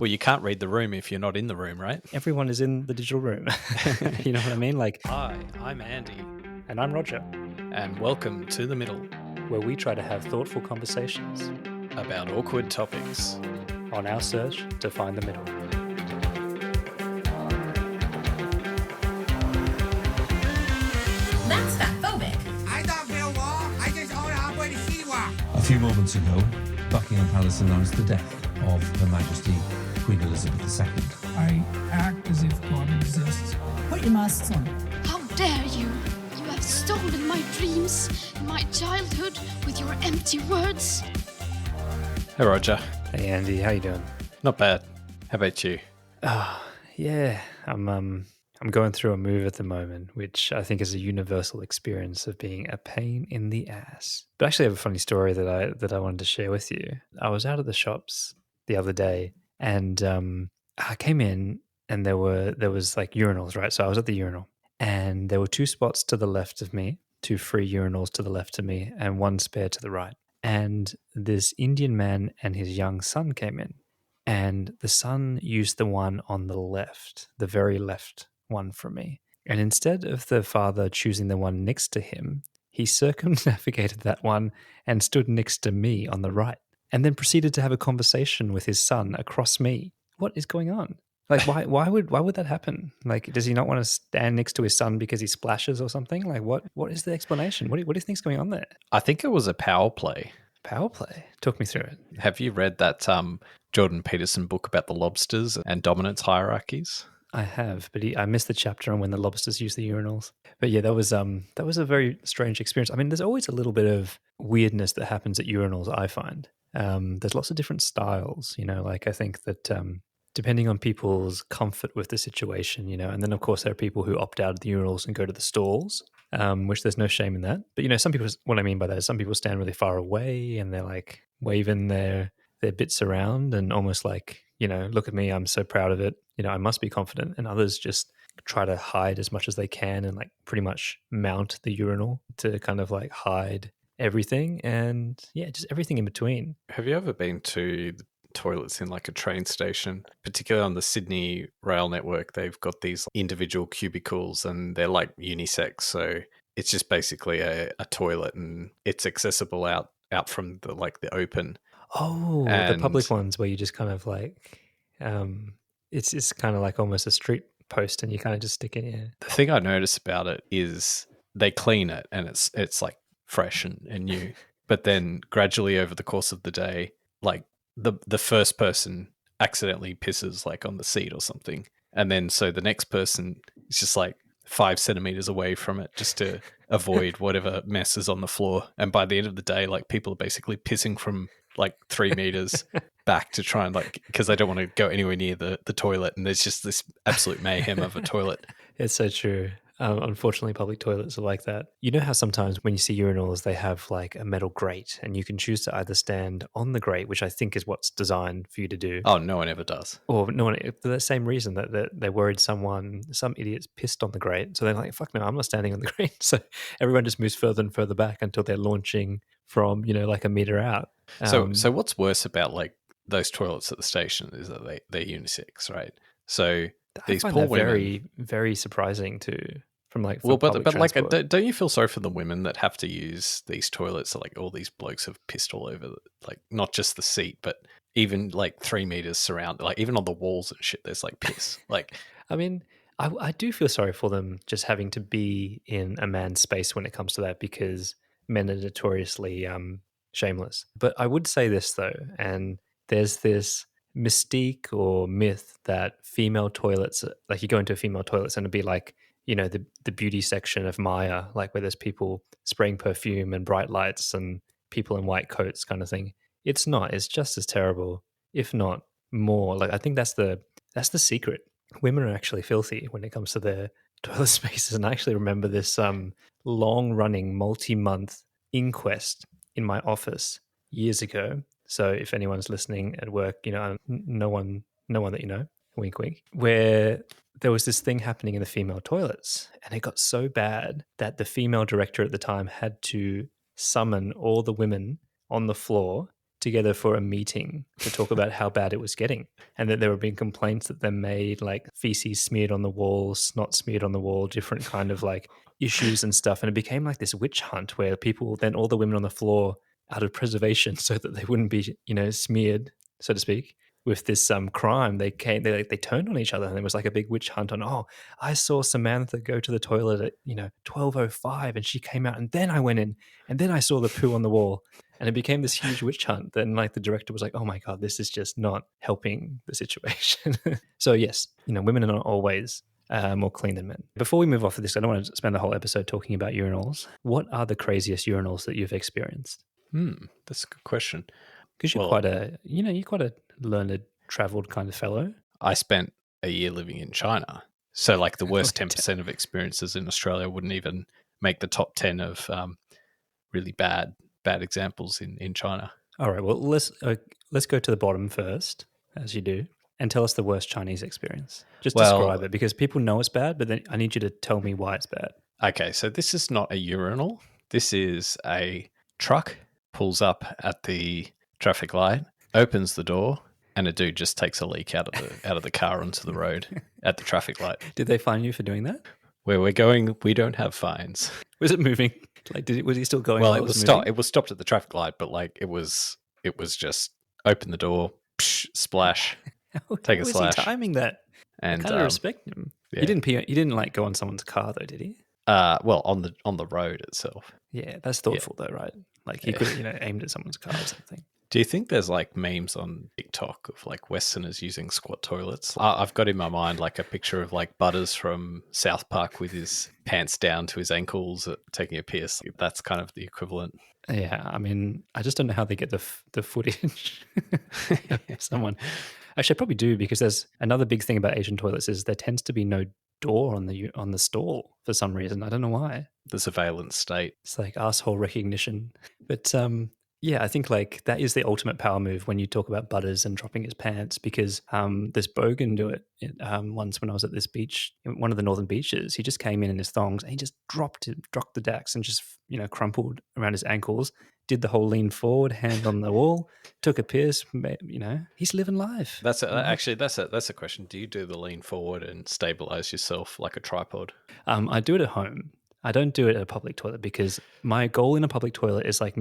Well, you can't read the room if you're not in the room, right? Everyone is in the digital room. You know what I mean? Like, Hi, I'm Andy, and I'm Roger, and welcome to The Middle, where we try to have thoughtful conversations about awkward topics. on our search to find the middle. That's fatphobic. I don't build wall. I just own operate a seawall. A few moments ago, Buckingham Palace announced the death of Her Majesty Queen Elizabeth II. I act as if God exists. Put your masks on. How dare you! You have stolen my dreams, my childhood, with your empty words. Hey, Roger. Hey, Andy, how you doing? Not bad. How about you? Yeah, I'm going through a move at the moment, which I think is a universal experience of being a pain in the ass. But actually, I have a funny story that I wanted to share with you. I was out at the shops the other day, and I came in, and there was like urinals, right? So I was at the urinal, and there were two spots to the left of me, two free urinals to the left of me, and one spare to the right. And this Indian man and his young son came in, and the son used the one on the left, the very left one from me. And instead of the father choosing the one next to him, he circumnavigated that one and stood next to me on the right, and then proceeded to have a conversation with his son across me. What is going on? Like, why would that happen? Like, does he not want to stand next to his son because he splashes or something? Like, what is the explanation? What do you think's going on there? I think it was a power play. Power play. Talk me through it. Have you read that Jordan Peterson book about the lobsters and dominance hierarchies? I have, but I missed the chapter on when the lobsters use the urinals. But yeah, that was a very strange experience. I mean, there's always a little bit of weirdness that happens at urinals, I find. There's lots of different styles, like I think that depending on people's comfort with the situation, and then of course there are people who opt out of the urinals and go to the stalls, which there's no shame in that. But some people, what I mean by that is some people stand really far away and they're like waving their bits around and almost like, look at me, I'm so proud of it. I must be confident. And others just try to hide as much as they can and like pretty much mount the urinal to kind of like hide everything and just everything in between. Have you ever been to the toilets in like a train station, particularly on the Sydney rail network? They've got these individual cubicles and they're like unisex. So it's just basically a toilet and it's accessible out from the open. Oh, and the public ones where you just kind of like, it's kind of like almost a street post and you kind of just stick in here. The thing I notice about it is they clean it and it's like fresh and new. But then gradually over the course of the day, like the first person accidentally pisses like on the seat or something. And then so the next person is just like 5 centimeters away from it just to avoid whatever mess is on the floor. And by the end of the day, like people are basically pissing from like 3 meters back to try and because they don't want to go anywhere near the toilet. And there's just this absolute mayhem of a toilet. It's so true. Unfortunately, public toilets are like that. You know how sometimes when you see urinals, they have like a metal grate and you can choose to either stand on the grate, which I think is what's designed for you to do. Oh, no one ever does. Or no one, for the same reason that they're worried some idiots pissed on the grate. So they're like, fuck no, I'm not standing on the grate. So everyone just moves further and further back until they're launching from, like a meter out. So what's worse about like those toilets at the station is that they're unisex, right? So these poor women, very, very surprising too. From like, but like, don't you feel sorry for the women that have to use these toilets? Like all these blokes have pissed all over, like not just the seat, but even like 3 meters surrounded, like even on the walls and shit. There's like piss. Like, I mean, I do feel sorry for them just having to be in a man's space when it comes to that because men are notoriously shameless. But I would say this though, and there's this mystique or myth that female toilets, like you go into a female toilets and it'd be like, the beauty section of Maya, like where there's people spraying perfume and bright lights and people in white coats kind of thing. It's not. It's just as terrible, if not more. Like I think that's the secret. Women are actually filthy when it comes to their toilet spaces. And I actually remember this long-running, multi-month inquest in my office years ago. So if anyone's listening at work, no one that you know, wink, wink, where there was this thing happening in the female toilets and it got so bad that the female director at the time had to summon all the women on the floor together for a meeting to talk about how bad it was getting, and that there were being complaints that they made like feces smeared on the wall, snot smeared on the wall, different kind of like issues and stuff. And it became like this witch hunt where people, then all the women on the floor, out of preservation so that they wouldn't be, smeared, so to speak, with this crime, they turned on each other, and there was like a big witch hunt on, oh, I saw Samantha go to the toilet at 12:05 and she came out, and then I went in, and then I saw the poo on the wall, and it became this huge witch hunt. Then like the director was like, oh my god, this is just not helping the situation. So yes, women are not always more clean than men. Before we move off of this, I don't want to spend the whole episode talking about urinals. What are the craziest urinals that you've experienced? That's a good question. Because you're quite a learned, traveled kind of fellow. I spent a year living in China. So like the worst 10% of experiences in Australia wouldn't even make the top 10 of really bad examples in China. All right, well, let's go to the bottom first, as you do, and tell us the worst Chinese experience. Just describe it, because people know it's bad, but then I need you to tell me why it's bad. Okay, so this is not a urinal. This is a truck pulls up at the traffic light, opens the door, and a dude just takes a leak out of the car onto the road at the traffic light. Did they fine you for doing that? Where we're going, we don't have fines. Was it moving? Like, was he still going? Well, it was stopped. It was stopped at the traffic light, but like it was just open the door, psh, splash, take a slash. Was he timing that? And I kind of respect him. Yeah. He didn't like go on someone's car though, did he? Well, on the road itself. Yeah, that's thoughtful though, right? Like he could have, aimed at someone's car or something. Do you think there's like memes on TikTok of like Westerners using squat toilets? I've got in my mind like a picture of like Butters from South Park with his pants down to his ankles taking a piss. That's kind of the equivalent. Yeah, I mean, I just don't know how they get the footage of someone. Actually, I probably do, because there's another big thing about Asian toilets is there tends to be no door on the stall for some reason. I don't know why. The surveillance state. It's like asshole recognition. But yeah, I think like that is the ultimate power move when you talk about Butters and dropping his pants, because this Bogan do it once when I was at this beach, one of the northern beaches. He just came in his thongs and he just dropped the dax and just crumpled around his ankles, did the whole lean forward, hand on the wall, took a piss. He's living life. That's a question. Do you do the lean forward and stabilize yourself like a tripod? I do it at home. I don't do it at a public toilet, because my goal in a public toilet is like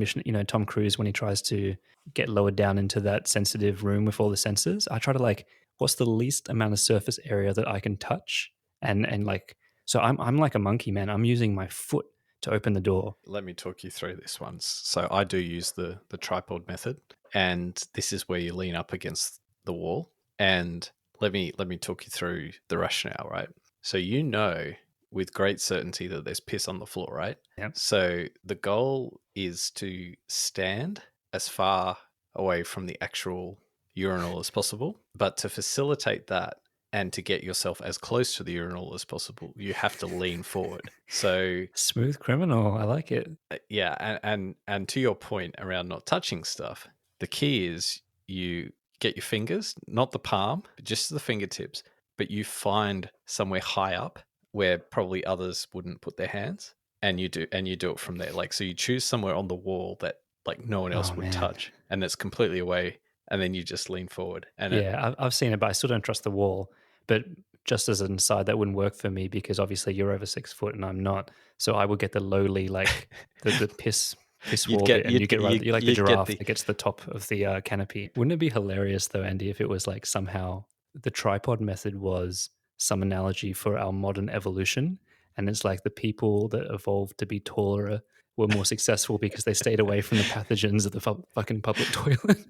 Tom Cruise when he tries to get lowered down into that sensitive room with all the sensors. I try to like, what's the least amount of surface area that I can touch, and like, so I'm like a monkey, man. I'm using my foot to open the door. Let me talk you through this once. So I do use the tripod method, and this is where you lean up against the wall. And let me talk you through the rationale, right? So with great certainty that there's piss on the floor, right? Yep. So the goal is to stand as far away from the actual urinal as possible. But to facilitate that and to get yourself as close to the urinal as possible, you have to lean forward. So smooth criminal, I like it. Yeah, and to your point around not touching stuff, the key is you get your fingers, not the palm, but just the fingertips, but you find somewhere high up where probably others wouldn't put their hands, and you do it from there. Like, so you choose somewhere on the wall that like no one else would touch, and it's completely away, and then you just lean forward. And I've seen it, but I still don't trust the wall. But just as an aside, that wouldn't work for me, because obviously you're over 6 foot and I'm not. So I would get the lowly, like the piss wall bit, and you're like the giraffe that gets the top of the canopy. Wouldn't it be hilarious though, Andy, if it was like somehow the tripod method was some analogy for our modern evolution, and it's like the people that evolved to be taller were more successful because they stayed away from the pathogens of the fucking public toilet.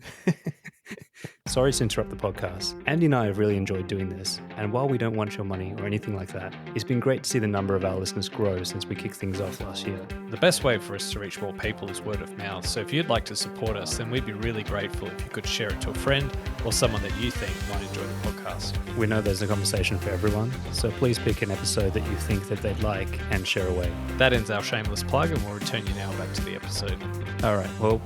Sorry to interrupt the podcast. Andy and I have really enjoyed doing this, and while we don't want your money or anything like that, it's been great to see the number of our listeners grow since we kicked things off last year. The best way for us to reach more people is word of mouth. So if you'd like to support us, then we'd be really grateful if you could share it to a friend or someone that you think might enjoy the podcast. We know there's a conversation for everyone, so please pick an episode that you think that they'd like and share away. That ends our shameless plug, and we'll return you now back to the episode. All right, well,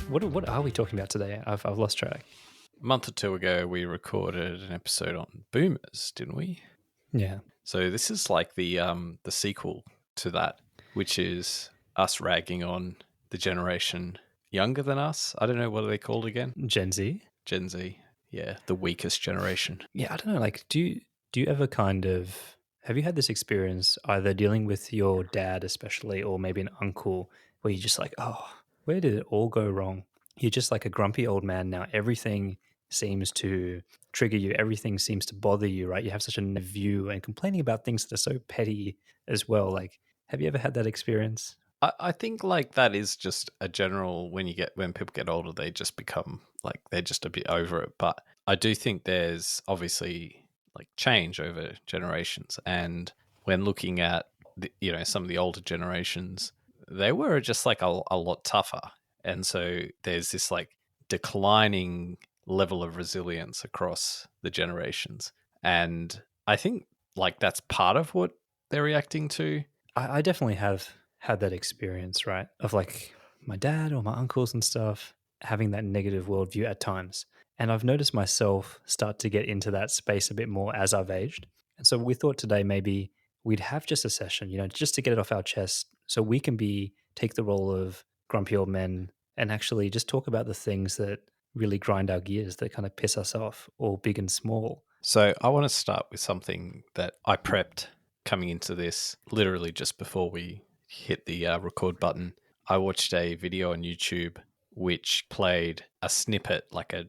what are we talking about today? I've lost track. A month or two ago, we recorded an episode on boomers, didn't we? Yeah. So this is like the sequel to that, which is us ragging on the generation, younger than us. I don't know, what are they called again? Gen Z. Gen Z. Yeah, the weakest generation. Yeah, I don't know. Like, do you ever kind of have you had this experience either dealing with your dad, especially, or maybe an uncle, where you're just like, oh, where did it all go wrong? You're just like a grumpy old man now. Everything seems to trigger you. Everything seems to bother you, right? You have such a negative view and complaining about things that are so petty as well. Like, have you ever had that experience? I think like that is just a general when people get older, they just become like they're just a bit over it. But I do think there's obviously like change over generations, and when looking at some of the older generations, they were just like a lot tougher, and so there's this like declining level of resilience across the generations, and I think like that's part of what they're reacting to. I definitely have had that experience, right? Of like my dad or my uncles and stuff having that negative worldview at times. And I've noticed myself start to get into that space a bit more as I've aged. And so we thought today maybe we'd have just a session, just to get it off our chest so we can take the role of grumpy old men and actually just talk about the things that really grind our gears, that kind of piss us off, all big and small. So I want to start with something that I prepped coming into this literally just before we hit the record button. I watched a video on YouTube which played a snippet, like a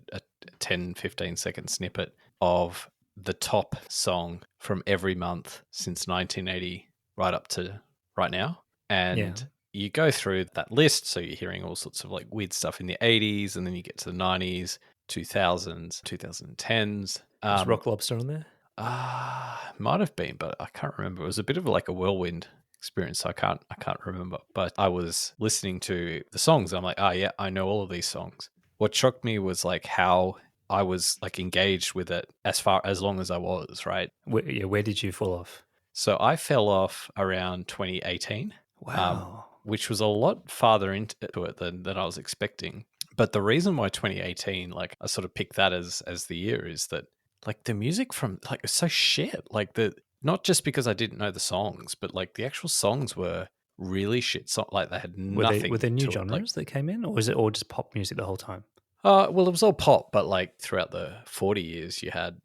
10, 15-second snippet of the top song from every month since 1980 right up to right now. And you go through that list, so you're hearing all sorts of like weird stuff in the 80s, and then you get to the 90s, 2000s, 2010s. Is Rock Lobster on there? Might have been, but I can't remember. It was a bit of like a whirlwind experience. So I can't remember. But I was listening to the songs. I'm like, yeah, I know all of these songs. What shocked me was like how I was like engaged with it as long as I was, right? Where did you fall off? So I fell off around 2018. Wow. Which was a lot farther into it than I was expecting. But the reason why 2018, like I sort of picked that as the year, is that like the music from like it's so shit. Like not just because I didn't know the songs, but like the actual songs were really shit. So like they had nothing. Were there new to genres it. Like, that came in, or was it all just pop music the whole time? Well, it was all pop, but like throughout the 40 years, you had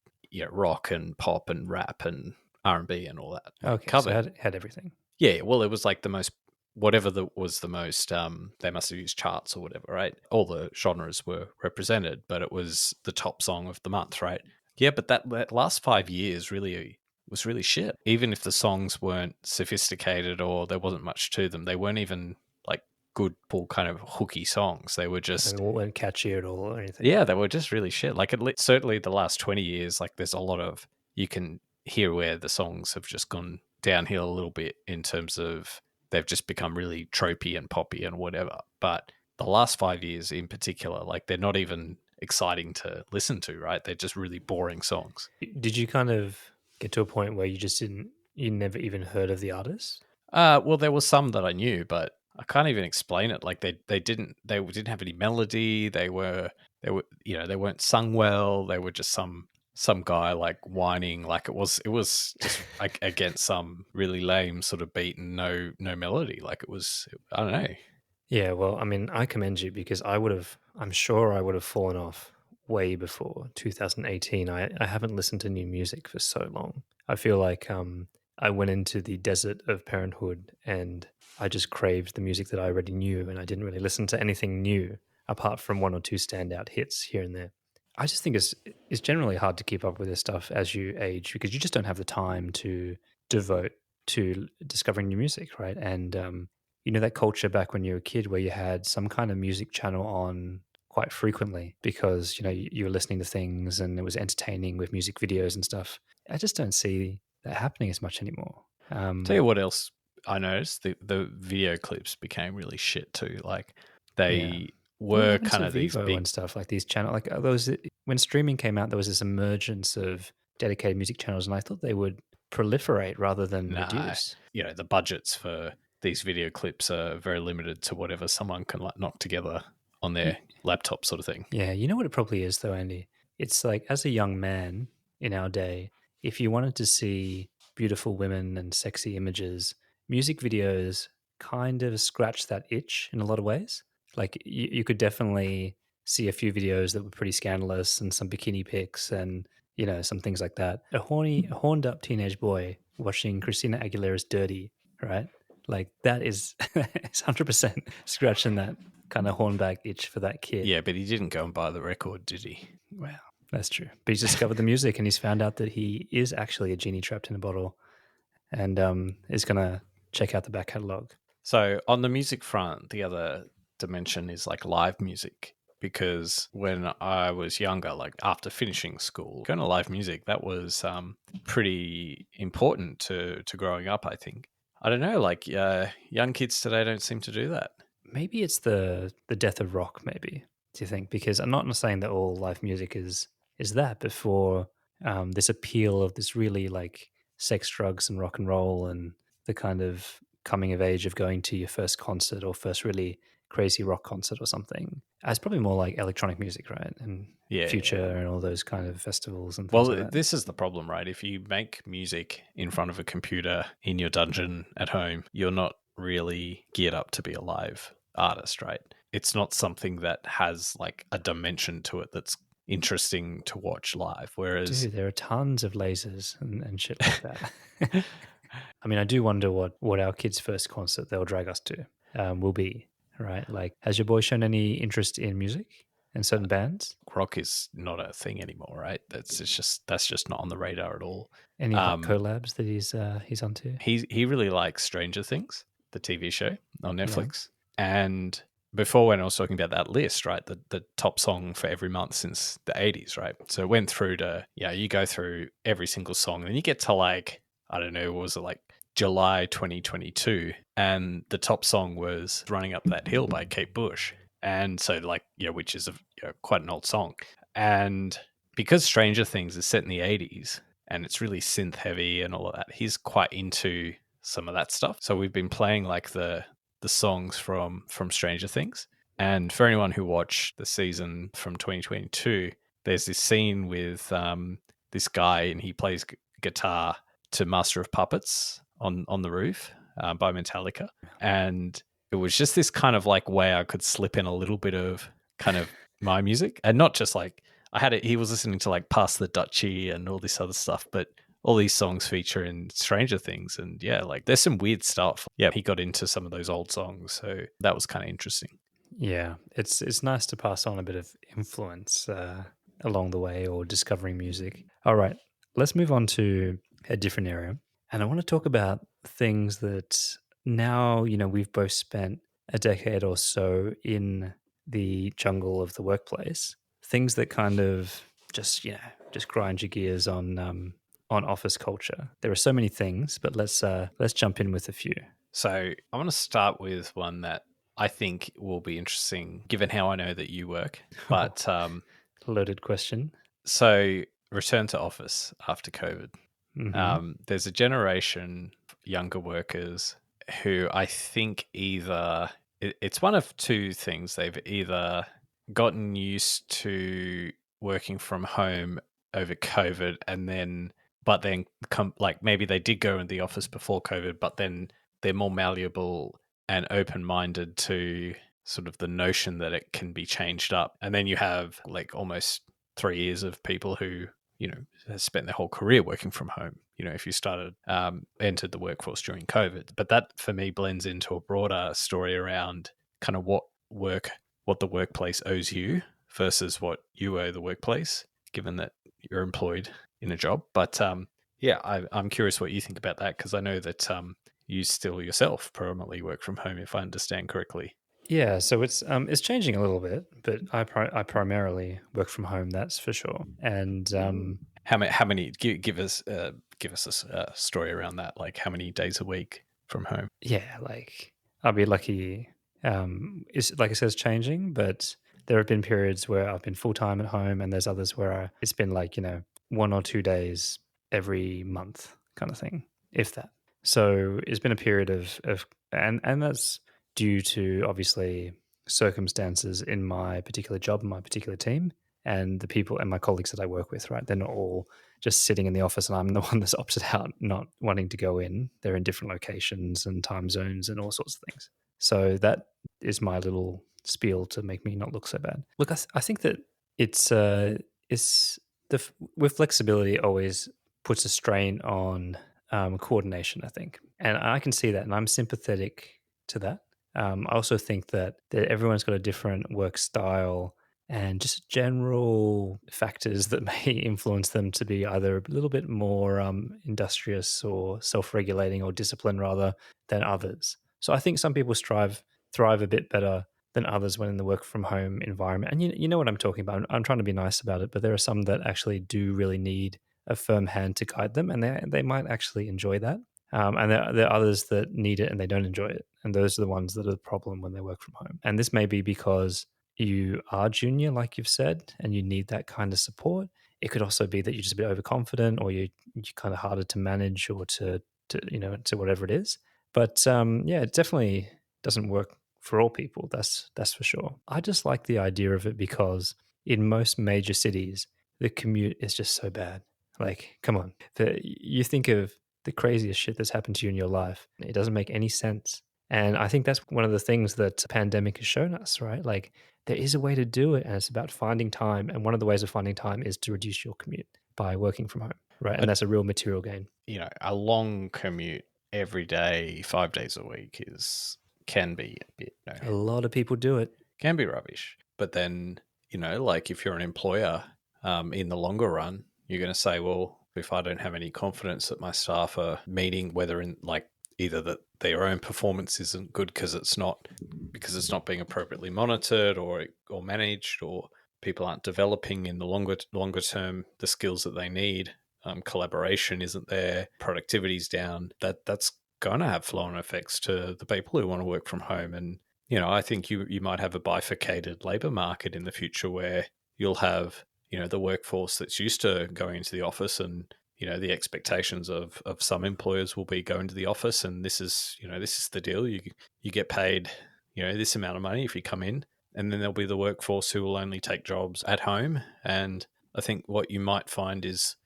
rock and pop and rap and R&B and all that. Okay, covered. so it had everything. Yeah, well, it was like the most. Whatever was the most, they must have used charts or whatever, right? All the genres were represented, but it was the top song of the month, right? Yeah, but that last 5 years really was really shit. Even if the songs weren't sophisticated or there wasn't much to them, they weren't even like good, full kind of hooky songs. They were just... And weren't catchy at all or anything. Yeah, they were just really shit. Like certainly the last 20 years, like there's a lot of... You can hear where the songs have just gone downhill a little bit in terms of... They've just become really tropey and poppy and whatever. But the last 5 years in particular, like they're not even exciting to listen to, right? They're just really boring songs. Did you kind of get to a point where you never even heard of the artists? Well, there was some that I knew, but I can't even explain it. Like they didn't have any melody. They weren't sung well. They were just some guy like whining, like it was just like against some really lame sort of beat and no melody. Like it was, I don't know. Yeah, well, I mean, I commend you because I'm sure I would have fallen off way before 2018. I haven't listened to new music for so long. I feel like I went into the desert of parenthood and I just craved the music that I already knew, and I didn't really listen to anything new apart from one or two standout hits here and there. I just think it's generally hard to keep up with this stuff as you age because you just don't have the time to devote to discovering new music, right? And that culture back when you were a kid where you had some kind of music channel on quite frequently because you were listening to things and it was entertaining with music videos and stuff. I just don't see that happening as much anymore. Tell you what else I noticed: the video clips became really shit too. Like they were kind of these big and stuff like these channels. Like those when streaming came out, there was this emergence of dedicated music channels, and I thought they would proliferate rather than reduce. The budgets for these video clips are very limited to whatever someone can like knock together on their laptop, sort of thing. Yeah, you know what it probably is though, Andy. It's like as a young man in our day, if you wanted to see beautiful women and sexy images, music videos kind of scratch that itch in a lot of ways. Like you could definitely see a few videos that were pretty scandalous and some bikini pics and some things like that. A horned up teenage boy watching Christina Aguilera's "Dirty," right? Like that is it's 100% scratching that kind of hornback itch for that kid. Yeah, but he didn't go and buy the record, did he? Well, that's true. But he's discovered the music and he's found out that he is actually a genie trapped in a bottle, and is gonna check out the back catalogue. So on the music front, the other dimension is like live music. Because when I was younger, like after finishing school, going to live music, that was pretty important to growing up, I think. I don't know, like young kids today don't seem to do that. Maybe it's the death of rock, maybe, do you think? Because I'm not saying that all live music is that, but for this appeal of this really like sex, drugs, and rock and roll, and the kind of coming of age of going to your first concert or first really crazy rock concert or something. It's probably more like electronic music, right? And Future and all those kind of festivals and things like that. This is the problem, right? If you make music in front of a computer in your dungeon at home, you're not really geared up to be a live artist, right? It's not something that has like a dimension to it that's interesting to watch live. Whereas, dude, there are tons of lasers and shit like that. I mean, I do wonder what our kids' first concert they'll drag us to will be, right? Like, has your boy shown any interest in music and certain bands? Rock is not a thing anymore, right? That's just not on the radar at all. Any like collabs that he's onto? He really likes Stranger Things, the TV show on Netflix. Yeah. And before, when I was talking about that list, right, the top song for every month since the 80s, right? So it went through to, you go through every single song, and then you get to like, I don't know, what was it, like July 2022, and the top song was Running Up That Hill by Kate Bush. And so like, which is quite an old song. And because Stranger Things is set in the 80s and it's really synth heavy and all of that, he's quite into some of that stuff. So we've been playing like the songs from Stranger Things. And for anyone who watched the season from 2022, there's this scene with this guy, and he plays guitar to Master of Puppets on the Roof by Metallica. And it was just this kind of like way I could slip in a little bit of kind of my music, and not just like he was listening to like Pass the Dutchie and all this other stuff, but all these songs feature in Stranger Things. And like there's some weird stuff. Yeah, he got into some of those old songs. So that was kind of interesting. Yeah, it's nice to pass on a bit of influence along the way, or discovering music. All right, let's move on to a different area. And I want to talk about things that now, we've both spent a decade or so in the jungle of the workplace. Things that kind of just grind your gears on office culture. There are so many things, but let's jump in with a few. So I want to start with one that I think will be interesting, given how I know that you work. But loaded question. So return to office after COVID. Mm-hmm. There's a generation of younger workers who I think either it's one of two things. They've either gotten used to working from home over COVID, but then like maybe they did go in the office before COVID, but then they're more malleable and open-minded to sort of the notion that it can be changed up. And then you have like almost 3 years of people who has spent their whole career working from home. If you entered the workforce during COVID. But that for me blends into a broader story around kind of what the workplace owes you versus what you owe the workplace, given that you're employed in a job. But I'm curious what you think about that, because I know that you still yourself permanently work from home, if I understand correctly. Yeah, so it's changing a little bit, but I primarily work from home. That's for sure. And how many? Give us a story around that. Like how many days a week from home? Yeah, like I'll be lucky. It's like I said, it's changing, but there have been periods where I've been full time at home, and there's others where it's been like 1 or 2 days every month kind of thing, if that. So it's been a period of and that's due to obviously circumstances in my particular job and my particular team, and the people and my colleagues that I work with, right? They're not all just sitting in the office and I'm the one that's opted out, not wanting to go in. They're in different locations and time zones and all sorts of things. So that is my little spiel to make me not look so bad. Look, I think that it's with flexibility always puts a strain on coordination, I think, and I can see that, and I'm sympathetic to that. I also think that everyone's got a different work style and just general factors that may influence them to be either a little bit more industrious or self-regulating or disciplined rather than others. So I think some people thrive a bit better than others when in the work from home environment. And you know what I'm talking about. I'm trying to be nice about it, but there are some that actually do really need a firm hand to guide them, and they might actually enjoy that. And there are others that need it and they don't enjoy it. And those are the ones that are the problem when they work from home. And this may be because you are junior, like you've said, and you need that kind of support. It could also be that you're just a bit overconfident, or you're kind of harder to manage, or to whatever it is. But yeah, it definitely doesn't work for all people. That's for sure. I just like the idea of it because in most major cities, the commute is just so bad. Like, come on, you think of the craziest shit that's happened to you in your life. It doesn't make any sense. And I think that's one of the things that the pandemic has shown us, right? Like, there is a way to do it, and it's about finding time. And one of the ways of finding time is to reduce your commute by working from home, right? And that's a real material gain. A long commute every day, 5 days a week can be a bit, A lot of people do it. Can be rubbish. But then, like if you're an employer, in the longer run, you're going to say, well, if I don't have any confidence that my staff are meeting, whether in like either that their own performance isn't good because it's not being appropriately monitored or managed, or people aren't developing in the longer term the skills that they need, collaboration isn't there, productivity's down, that's going to have flow-on effects to the people who want to work from home. And I think you might have a bifurcated labor market in the future where you'll have the workforce that's used to going into the office, and the expectations of some employers will be going to the office, and this is the deal. You get paid this amount of money if you come in, and then there'll be the workforce who will only take jobs at home. And I think what you might find is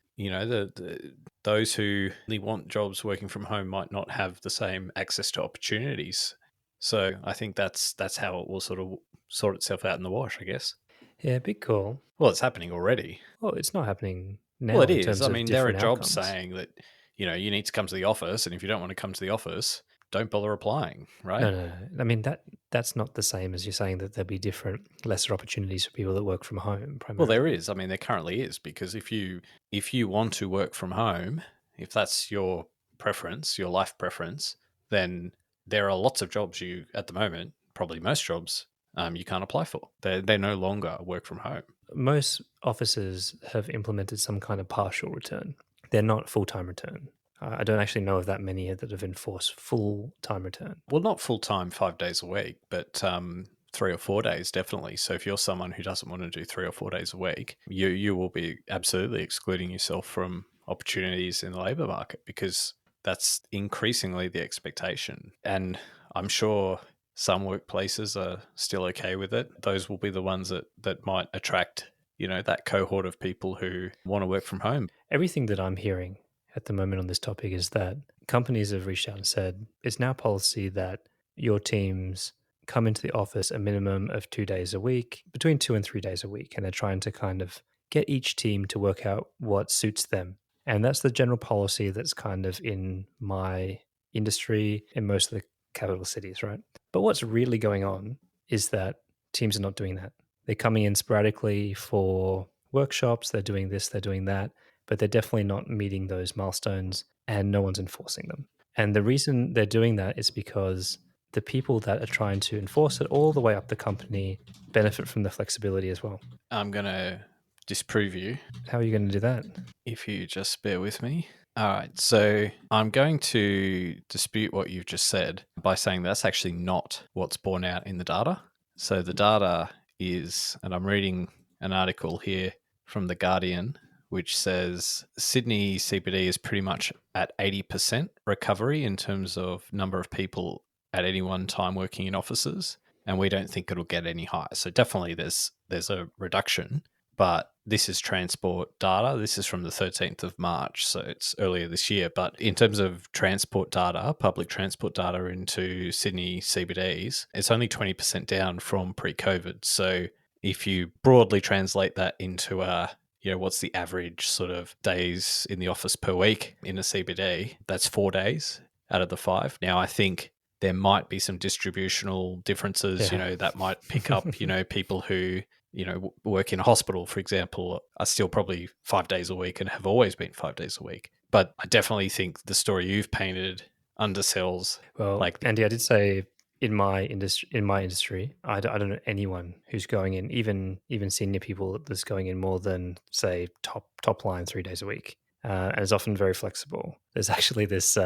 those who really want jobs working from home might not have the same access to opportunities. So I think that's how it will sort of sort itself out in the wash, I guess. Yeah, big call. Well, it's happening already. Well, it's not happening now. Well, it in is. terms I of mean, there are different jobs outcomes. saying that, you need to come to the office, and if you don't want to come to the office, don't bother applying, right? No. I mean, that's not the same as you're saying that there'll be different, lesser opportunities for people that work from home primarily. Well, there is. I mean, there currently is, because if you want to work from home, if that's your preference, your life preference, then there are lots of jobs at the moment, probably most jobs, you can't apply for. They no longer work from home. Most offices have implemented some kind of partial return. They're not full-time return. I don't actually know of that many that have enforced full-time return. Well, not full-time 5 days a week, but 3 or 4 days, definitely. So if you're someone who doesn't want to do 3 or 4 days a week, you will be absolutely excluding yourself from opportunities in the labour market, because that's increasingly the expectation. And I'm sure some workplaces are still okay with it. Those will be the ones that might attract, that cohort of people who want to work from home. Everything that I'm hearing at the moment on this topic is that companies have reached out and said it's now policy that your teams come into the office a minimum of 2 days a week, between 2 and 3 days a week. And they're trying to kind of get each team to work out what suits them. And that's the general policy that's kind of in my industry in most of the capital cities, right? But what's really going on is that teams are not doing that. They're coming in sporadically for workshops, they're doing this, they're doing that, but they're definitely not meeting those milestones, and no one's enforcing them. And the reason they're doing that is because the people that are trying to enforce it all the way up the company benefit from the flexibility as well. I'm going to disprove you. How are you going to do that? If you just bear with me. All right, so I'm going to dispute what you've just said by saying that's actually not what's borne out in the data. So the data is, and I'm reading an article here from The Guardian, which says Sydney CBD is pretty much at 80% recovery in terms of number of people at any one time working in offices, and we don't think it'll get any higher. So definitely there's a reduction, but this is transport data. This is from the 13th of March, so it's earlier this year. But in terms of transport data, public transport data into Sydney CBDs, it's only 20% down from pre-COVID. So if you broadly translate that into what's the average sort of days in the office per week in a CBD, that's 4 days out of the 5. Now, I think there might be some distributional differences, that might pick up, people who work in a hospital, for example, are still probably 5 days a week and have always been 5 days a week. But I definitely think the story you've painted undersells. Well, Andy, I did say in my industry, I don't know anyone who's going in, even senior people that's going in more than, say, top line 3 days a week, and it's often very flexible. There's actually this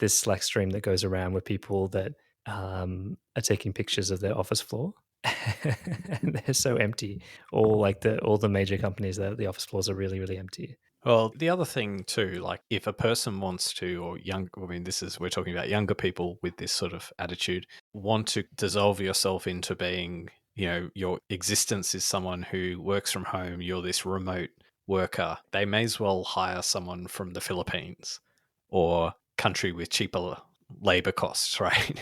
Slack stream that goes around with people that are taking pictures of their office floor. And they're so empty. All the major companies, the office floors are really, really empty. Well, the other thing too, like if a person wants to, or we're talking about younger people with this sort of attitude, want to dissolve yourself into being, your existence is someone who works from home, you're this remote worker, they may as well hire someone from the Philippines or country with cheaper labor costs, right?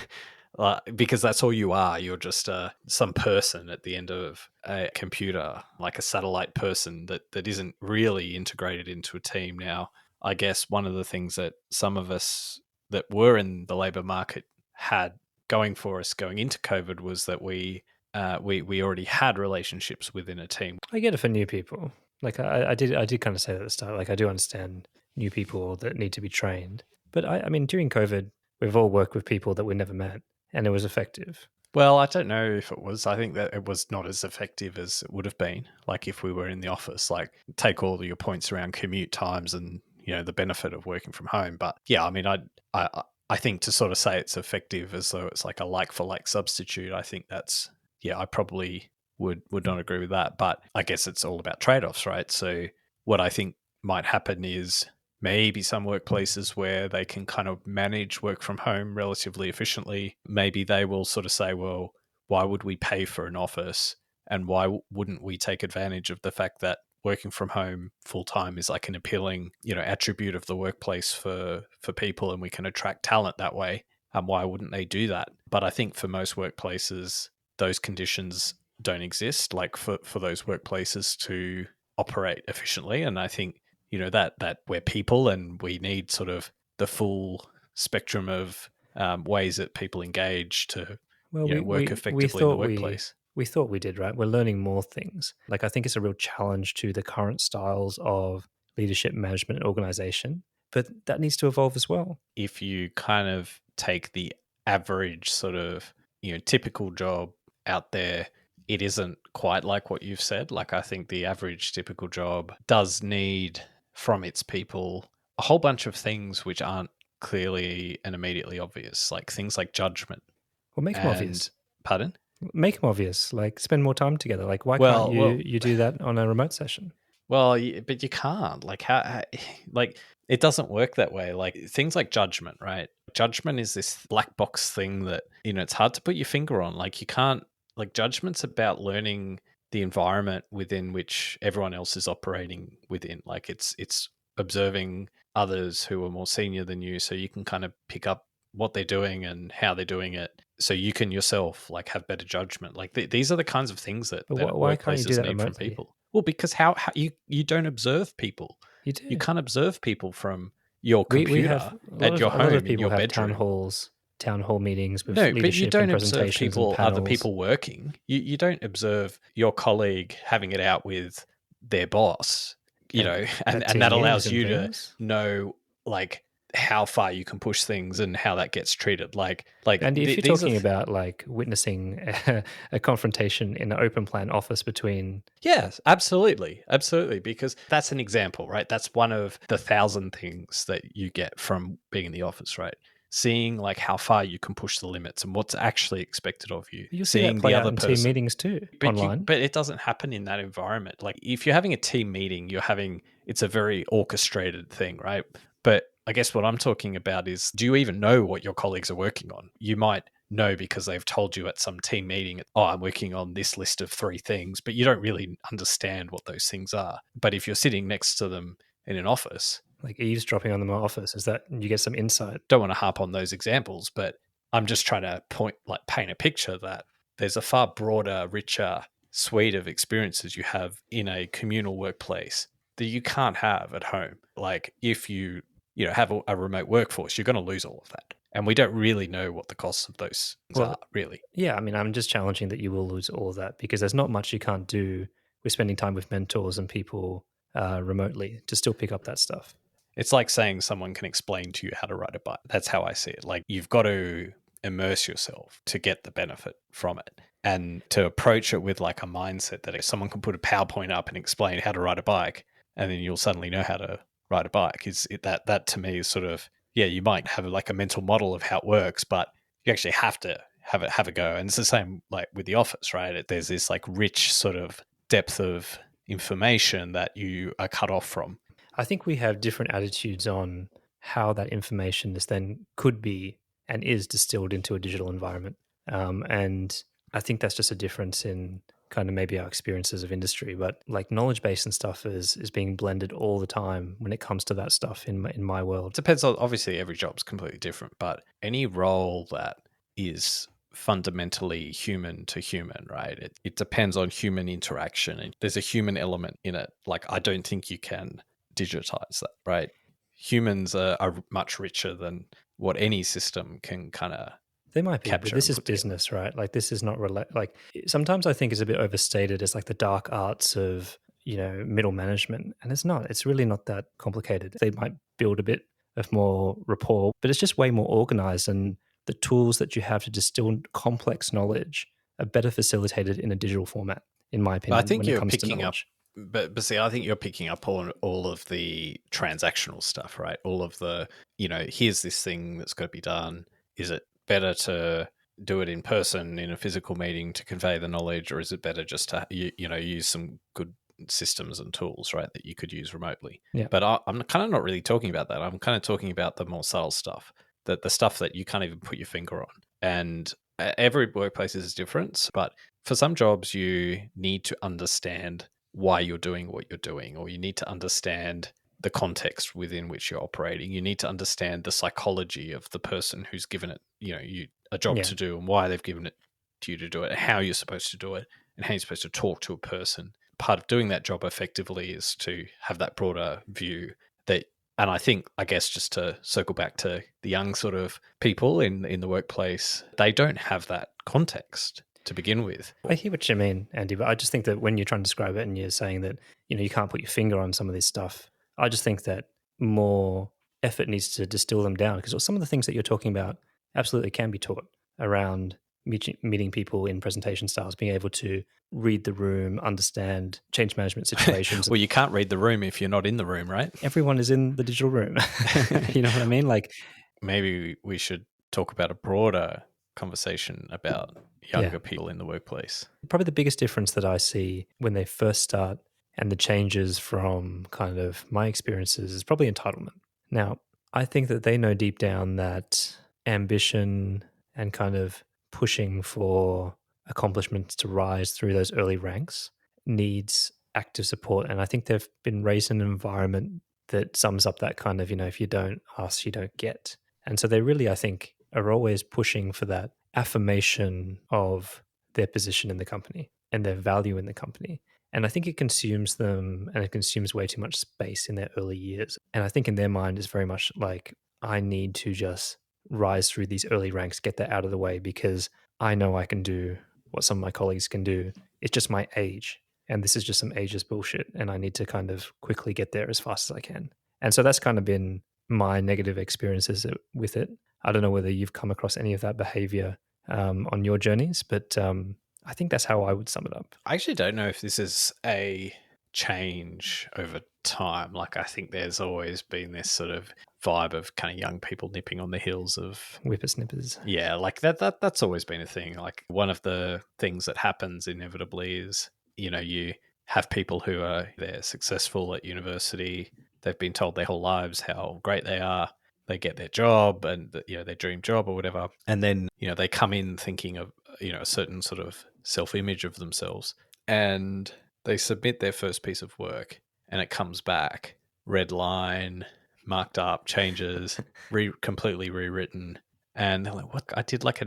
Because that's all you are. You're just some person at the end of a computer, like a satellite person that isn't really integrated into a team. Now, I guess one of the things that some of us that were in the labour market had going for us going into COVID was that we already had relationships within a team. I get it for new people. Like I did kind of say that at the start. Like I do understand new people that need to be trained. But I mean, during COVID, we've all worked with people that we never met, and it was effective. Well, I don't know if it was. I think that it was not as effective as it would have been. Like if we were in the office, like take all of your points around commute times and, the benefit of working from home. But yeah, I mean, I think to sort of say it's effective as though it's like a like for like substitute, I think that's, I probably would not agree with that. But I guess it's all about trade-offs, right? So what I think might happen is maybe some workplaces where they can kind of manage work from home relatively efficiently, maybe they will sort of say, well, why would we pay for an office? And why wouldn't we take advantage of the fact that working from home full time is like an appealing, attribute of the workplace for people, and we can attract talent that way? And why wouldn't they do that? But I think for most workplaces, those conditions don't exist, like for those workplaces to operate efficiently. And I think that we're people and we need sort of the full spectrum of ways that people engage to work effectively in the workplace. We thought we did, right? We're learning more things. Like I think it's a real challenge to the current styles of leadership, management, and organization, but that needs to evolve as well. If you kind of take the average sort of, typical job out there, it isn't quite like what you've said. Like I think the average typical job does need from its people a whole bunch of things which aren't clearly and immediately obvious, like things like judgment. Well, make them obvious. Pardon? Make them obvious. Like spend more time together. Like why can't you do that on a remote session? Well, but you can't. Like how like it doesn't work that way. Like things like judgment, right? Judgment is this black box thing that it's hard to put your finger on. Like you can't. Like judgment's about learning the environment within which everyone else is operating within. Like it's observing others who are more senior than you, so you can kind of pick up what they're doing and how they're doing it, so you can yourself like have better judgment. Like these are the kinds of things that why can't you do that need remotely? from people. Well, because how you don't observe people. You do. You can't observe people from your computer at your home in your bedroom. Town hall meetings with leadership, but you don't observe people, other people working. You don't observe your colleague having it out with their boss, and that allows you to know like how far you can push things and how that gets treated. And if you're talking about like witnessing a confrontation in an open plan office between... Yes, absolutely. Because that's an example, right? That's one of the 1,000 things that you get from being in the office, right? Seeing like how far you can push the limits and what's actually expected of you. You'll see that play out in team meetings too, online. But it doesn't happen in that environment. Like if you're having a team meeting, it's a very orchestrated thing, right? But I guess what I'm talking about is, do you even know what your colleagues are working on? You might know because they've told you at some team meeting, oh, I'm working on this list of 3 things, but you don't really understand what those things are. But if you're sitting next to them in an office, like eavesdropping on the office, is that you get some insight? don't want to harp on those examples, but I'm just trying to paint a picture that there's a far broader, richer suite of experiences you have in a communal workplace that you can't have at home. Like if you have a remote workforce, you're going to lose all of that. And we don't really know what the costs of those things are, really. Yeah, I mean, I'm just challenging that you will lose all of that because there's not much you can't do with spending time with mentors and people remotely to still pick up that stuff. It's like saying someone can explain to you how to ride a bike. That's how I see it. Like you've got to immerse yourself to get the benefit from it, and to approach it with like a mindset that if someone can put a PowerPoint up and explain how to ride a bike, and then you'll suddenly know how to ride a bike. That to me is sort of, yeah, you might have like a mental model of how it works, but you actually have to have a go. And it's the same like with the office, right? There's this like rich sort of depth of information that you are cut off from. I think we have different attitudes on how that information is then could be and is distilled into a digital environment. And I think that's just a difference in kind of maybe our experiences of industry, but like knowledge base and stuff is being blended all the time when it comes to that stuff in my world. It depends on, obviously every job's completely different, but any role that is fundamentally human to human, right? It depends on human interaction, and there's a human element in it. Like I don't think you can digitize that, right? Humans are much richer than what any system can kind of They might be, but capture this and is put together. business, right? Like this is not like sometimes I think it's a bit overstated as like the dark arts of middle management, and it's not. It's really not that complicated. They might build a bit of more rapport, but it's just way more organized, and the tools that you have to distill complex knowledge are better facilitated in a digital format, in my opinion. I think when it you're comes to picking up, knowledge. but see, I think you're picking up on all of the transactional stuff, right? All of the, here's this thing that's got to be done. Is it better to do it in person in a physical meeting to convey the knowledge, or is it better just to use some good systems and tools, right, that you could use remotely? Yeah. But I'm kind of not really talking about that. I'm kind of talking about the more subtle stuff, that the stuff that you can't even put your finger on. And every workplace is different, but for some jobs you need to understand why you're doing what you're doing, or you need to understand the context within which you're operating. You need to understand the psychology of the person who's given it, you a job to do, and why they've given it to you to do it, and how you're supposed to do it, and how you're supposed to talk to a person. Part of doing that job effectively is to have that broader view that, and I guess just to circle back to the young sort of people in the workplace, they don't have that context to begin with. I hear what you mean, Andy, but I just think that when you're trying to describe it and you're saying that, you can't put your finger on some of this stuff, I just think that more effort needs to distill them down, because some of the things that you're talking about absolutely can be taught around meeting people in presentation styles, being able to read the room, understand change management situations. Well, you can't read the room if you're not in the room, right? Everyone is in the digital room. You know what I mean? Like, maybe we should talk about a broader conversation about younger people in the workplace. Probably the biggest difference that I see when they first start and the changes from kind of my experiences is probably entitlement. Now, I think that they know deep down that ambition and kind of pushing for accomplishments to rise through those early ranks needs active support. And I think they've been raised in an environment that sums up that kind of, if you don't ask, you don't get. And so they really, I think, are always pushing for that affirmation of their position in the company and their value in the company. And I think it consumes them, and it consumes way too much space in their early years. And I think in their mind is very much like, I need to just rise through these early ranks, get that out of the way, because I know I can do what some of my colleagues can do. It's just my age. And this is just some ageist bullshit. And I need to kind of quickly get there as fast as I can. And so that's kind of been my negative experiences with it. I don't know whether you've come across any of that behavior on your journeys, but I think that's how I would sum it up. I actually don't know if this is a change over time. Like, I think there's always been this sort of vibe of kind of young people nipping on the heels of whippersnippers. Yeah, like that's always been a thing. Like, one of the things that happens inevitably is, you have people who they're successful at university. They've been told their whole lives how great they are. they get their job and their dream job or whatever, and then they come in thinking of a certain sort of self-image of themselves, and they submit their first piece of work, and it comes back red line, marked up, changes, completely rewritten, and they're like, "What? I did like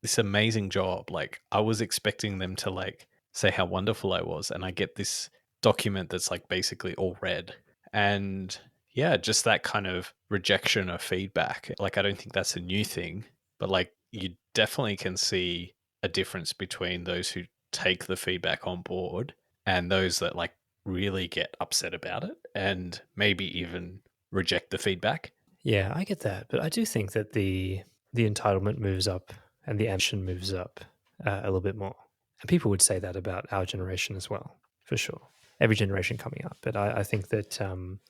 this amazing job. Like I was expecting them to like say how wonderful I was, and I get this document that's like basically all red." And yeah, just that kind of rejection of feedback. Like I don't think that's a new thing, but like you definitely can see a difference between those who take the feedback on board and those that like really get upset about it and maybe even reject the feedback. Yeah, I get that, but I do think that the entitlement moves up and the ambition moves up a little bit more. And people would say that about our generation as well, for sure. Every generation coming up, but I think that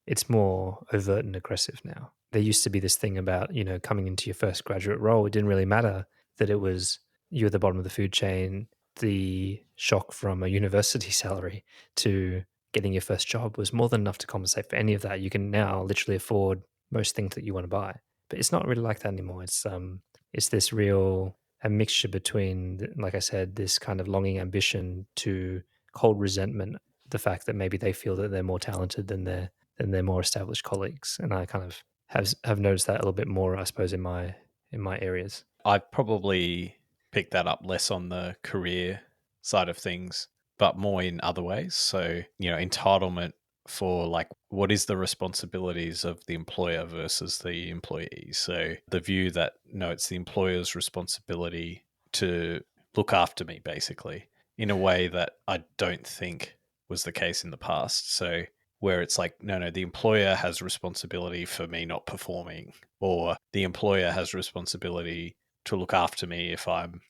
it's more overt and aggressive now. There used to be this thing about coming into your first graduate role. It didn't really matter that it was you at the bottom of the food chain. The shock from a university salary to getting your first job was more than enough to compensate for any of that. You can now literally afford most things that you want to buy, but it's not really like that anymore. It's this real a mixture between, like I said, this kind of longing ambition to cold resentment, the fact that maybe they feel that they're more talented than their more established colleagues, and I kind of have noticed that a little bit more, I suppose, in my areas. I'd probably pick that up less on the career side of things, but more in other ways. So, entitlement for like what is the responsibilities of the employer versus the employee. So the view that no, it's the employer's responsibility to look after me, basically, in a way that I don't think was the case in the past. So where it's like, no, the employer has responsibility for me not performing, or the employer has responsibility to look after me if I'm,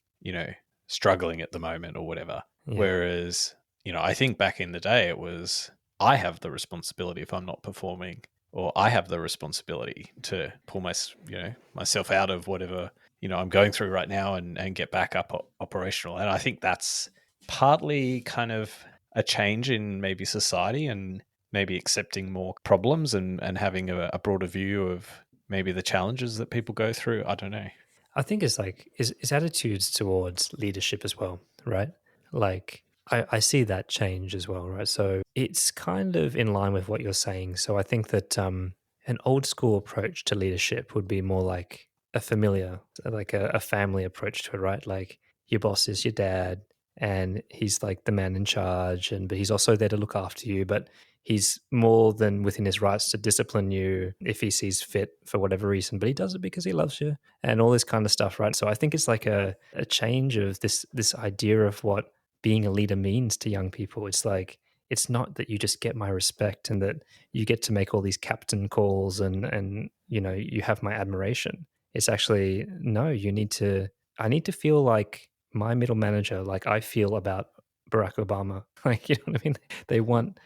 struggling at the moment or whatever. Yeah. Whereas, I think back in the day it was, I have the responsibility if I'm not performing, or I have the responsibility to pull myself out of whatever, I'm going through right now and get back up operational. And I think that's partly kind of a change in maybe society and maybe accepting more problems and having a broader view of maybe the challenges that people go through. I don't know. I think it's like is attitudes towards leadership as well, right? Like I see that change as well, right? So it's kind of in line with what you're saying. So I think that an old school approach to leadership would be more like a familiar, like a family approach to it, right? Like your boss is your dad, and he's like the man in charge, but he's also there to look after you. But he's more than within his rights to discipline you if he sees fit for whatever reason. But he does it because he loves you and all this kind of stuff, right? So I think it's like a change of this idea of what being a leader means to young people. It's like, it's not that you just get my respect and that you get to make all these captain calls and you have my admiration. It's actually, no, I need to feel like my middle manager, like I feel about Barack Obama. Like, you know what I mean? They want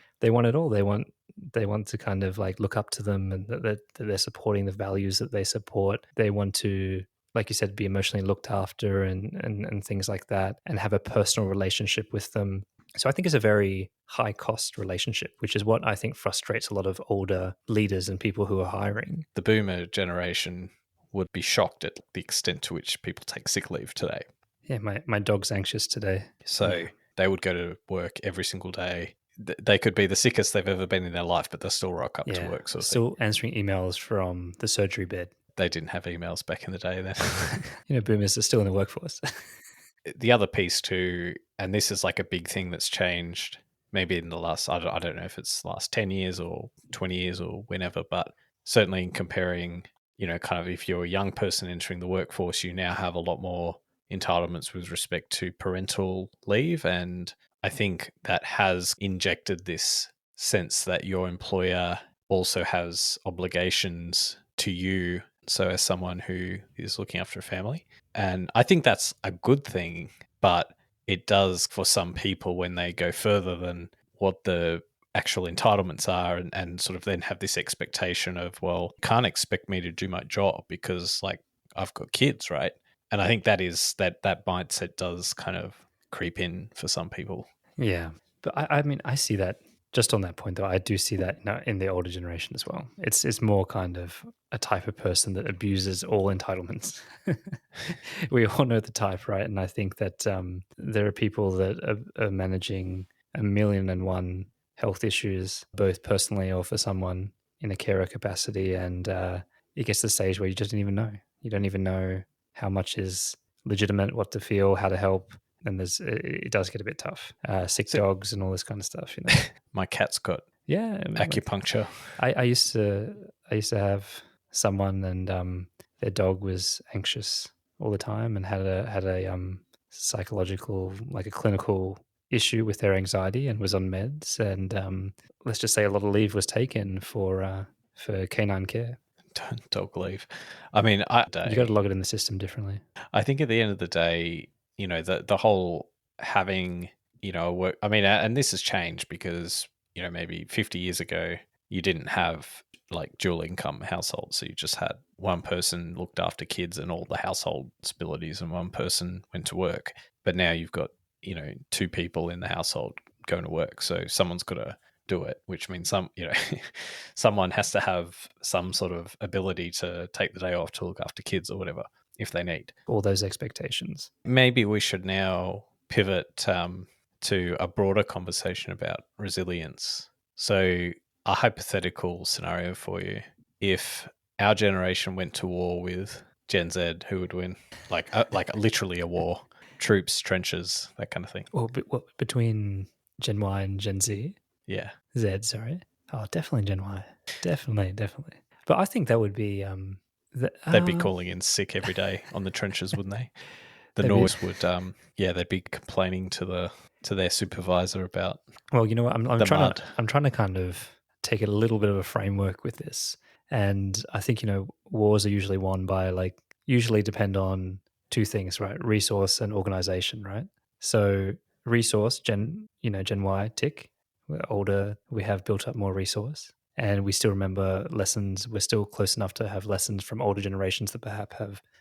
it all. They want to kind of like look up to them, and that they're supporting the values that they support. They want to, like you said, be emotionally looked after and things like that, and have a personal relationship with them. So I think it's a very high cost relationship, which is what I think frustrates a lot of older leaders and people who are hiring. The boomer generation would be shocked at the extent to which people take sick leave today. Yeah, my dog's anxious today. So they would go to work every single day. They could be the sickest they've ever been in their life, but they'll still rock up to work. Still answering emails from the surgery bed. They didn't have emails back in the day then. Boomers are still in the workforce. The other piece too, and this is like a big thing that's changed maybe in the last, I don't know if it's the last 10 years or 20 years or whenever, but certainly in comparing, kind of if you're a young person entering the workforce, you now have a lot more entitlements with respect to parental leave. And I think that has injected this sense that your employer also has obligations to you. So as someone who is looking after a family, and I think that's a good thing, but it does for some people when they go further than what the actual entitlements are and sort of then have this expectation of, well, can't expect me to do my job because like I've got kids, right? And I think that mindset does kind of creep in for some people. Yeah. But I mean, I see that Just on that point, though, I do see that in the older generation as well. It's more kind of a type of person that abuses all entitlements. We all know the type, right? And I think that there are people that are managing 1,000,001 health issues, both personally or for someone in a carer capacity, and it gets to the stage where you just don't even know. You don't even know how much is legitimate, what to feel, how to help. And it does get a bit tough. Sick dogs and all this kind of stuff, you know. My cat's got Yeah, acupuncture. I used to have someone, and their dog was anxious all the time and had a psychological, like a clinical issue with their anxiety, and was on meds. And let's just say a lot of leave was taken for canine care. Dog leave. I mean, You got to log it in the system differently. I think at the end of the day, you know, the whole having, you know, work. I mean, and this has changed because, you know, maybe 50 years ago, you didn't have like dual income households. So you just had one person looked after kids and all the household responsibilities, and one person went to work. But now you've got, you know, two people in the household going to work. So someone's got to do it, which means someone has to have some sort of ability to take the day off to look after kids or whatever if they need. All those expectations. Maybe we should now pivot to a broader conversation about resilience. So a hypothetical scenario for you: if our generation went to war with Gen Z, who would win? Like literally a war, troops, trenches, that kind of thing. Well, between Gen Y and Gen Z? Yeah. Z, sorry. Oh, definitely Gen Y. Definitely. But I think that would be... they'd be calling in sick every day on the trenches, wouldn't they? The They'd Norse would, they'd be complaining to their supervisor about. Well, you know what? I'm trying to kind of take a little bit of a framework with this, and I think, you know, wars are usually won by usually depend on two things, right? Resource and organization, right? So resource, Gen Y, tick. We're older, we have built up more resource, and we still remember lessons. We're still close enough to have lessons from older generations that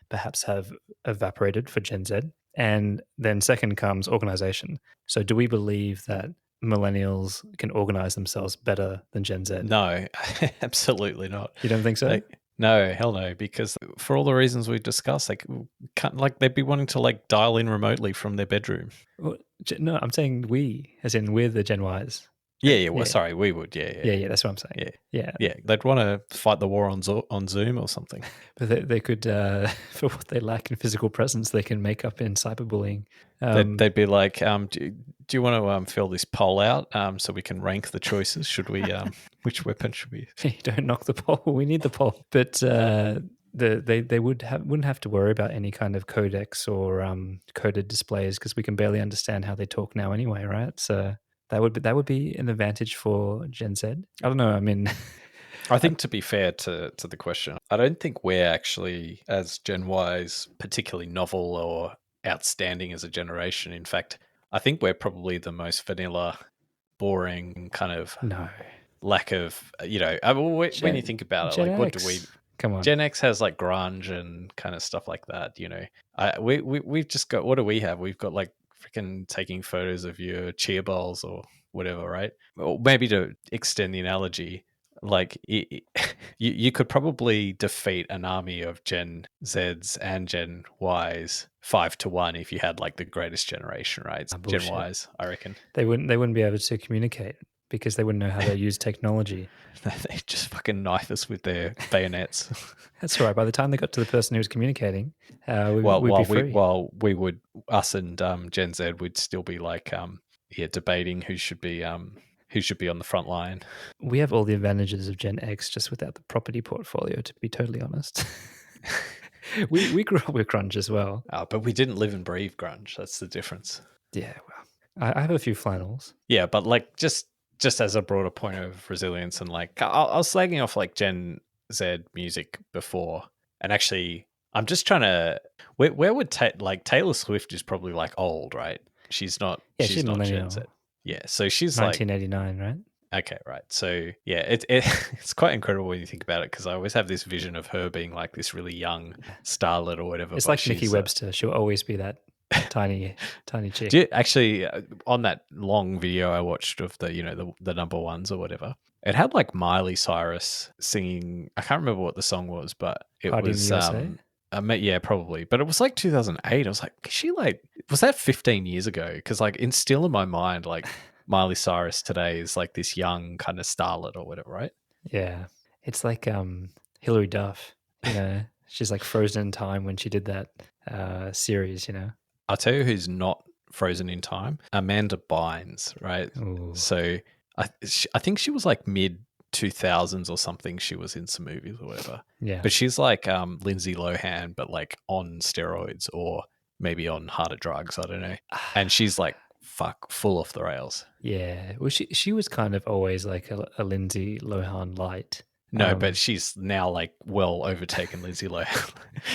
perhaps have evaporated for Gen Z. And then second comes organization. So do we believe that millennials can organize themselves better than Gen Z? No, absolutely not. You don't think so? No, hell no, because for all the reasons we've discussed, they'd be wanting to dial in remotely from their bedroom. Well, no, I'm saying we, as in we're the Gen Ys. Yeah. Well, sorry, we would. Yeah. That's what I'm saying. Yeah. They'd want to fight the war on Zoom or something. But they could, for what they lack in physical presence, they can make up in cyberbullying. They'd be like, do you want to fill this poll out so we can rank the choices? Should we? Which weapon should we? Don't knock the poll. We need the poll. But they wouldn't have to worry about any kind of codecs or coded displays, because we can barely understand how they talk now anyway, right? So that would be an advantage for Gen Z. I don't know. I mean, I think, to be fair to the question, I don't think we're actually, as Gen Ys, particularly novel or outstanding as a generation. In fact, I think we're probably the most vanilla, boring kind of lack of, when you think about it, what do we... Come on. Gen X has grunge and kind of stuff like that, you know. We've just got, what do we have? We've got freaking taking photos of your chia bowls or whatever, right? Or maybe to extend the analogy, you could probably defeat an army of Gen Zs and Gen Ys 5-1 if you had the greatest generation, right? Gen Ys, I reckon. They wouldn't be able to communicate because they wouldn't know how to use technology. They just fucking knife us with their bayonets. That's right. By the time they got to the person who was communicating, we'd be free. We would, us and Gen Z would still be debating who should be on the front line. We have all the advantages of Gen X just without the property portfolio, to be totally honest. we grew up with grunge as well. But we didn't live and breathe grunge. That's the difference. Yeah, well, I have a few flannels. Yeah, but just as a broader point of resilience, and I was slagging off Gen Z music before, and actually I'm just trying to where would Taylor Swift is probably old, right? She's not. Yeah, she's not millennial. Gen Z. Yeah, so she's 1989, right? Okay, right. So yeah, it's quite incredible when you think about it, because I always have this vision of her being this really young starlet or whatever. It's like Nikki Webster. She'll always be that tiny chick. Do you, actually, on that long video I watched of the, the number ones or whatever, it had like Miley Cyrus singing. I can't remember what the song was, but it Party in the was USA? yeah, probably, but it was like 2008. I was like, is she like, was that 15 years ago? Because like, it's still in my mind, like Miley Cyrus today is like this young kind of starlet or whatever, right? Yeah, it's like Hilary Duff. She's like frozen in time when she did that series. I'll tell you who's not frozen in time. Amanda Bynes, right? Ooh. So I think she was like mid 2000s or something. She was in some movies or whatever. Yeah, But she's like Lindsay Lohan, but like on steroids or maybe on harder drugs. I don't know. And she's like, full off the rails. yeah. Well, she was kind of always like a Lindsay Lohan light. No, but she's now like well overtaken Lindsay Lohan.